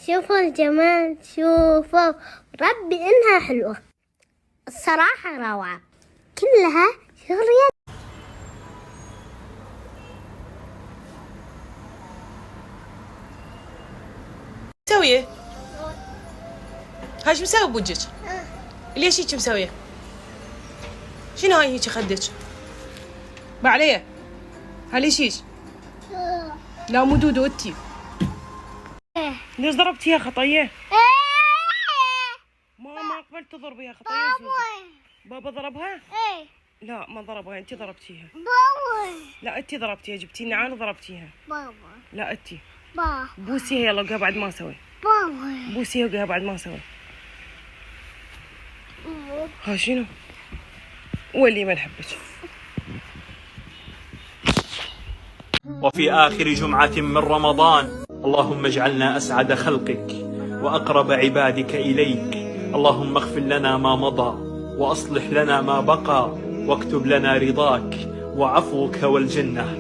شوفوا الجمال، شوفوا ربي إنها حلوة الصراحة، روعة كلها شغل يد. مسوية؟ هاي شو مسوي بوجهك؟ ليش هيك مسوية؟ شنو هاي هيك خدك؟ بعليه هاي ليش هيك؟ لا مو دودو انتي. ليش ضربتيها خطية؟ ما قبلت تضربيها خطية. بابا ضربها؟ ايه لا ما ضربها، انتي ضربتيها. بابا. لا انتي ضربتيها، جبتي نعال وضربتيها. بابا. لا انتي. بابا. بوسيها يلا وقها بعد ما اسوي. بابا. بوسيها وقها بعد ما اسوي. ها شنو؟ واللي ما نحبك. وفي آخر جمعة من رمضان اللهم اجعلنا أسعد خلقك وأقرب عبادك إليك. اللهم اغفر لنا ما مضى وأصلح لنا ما بقى واكتب لنا رضاك وعفوك والجنة.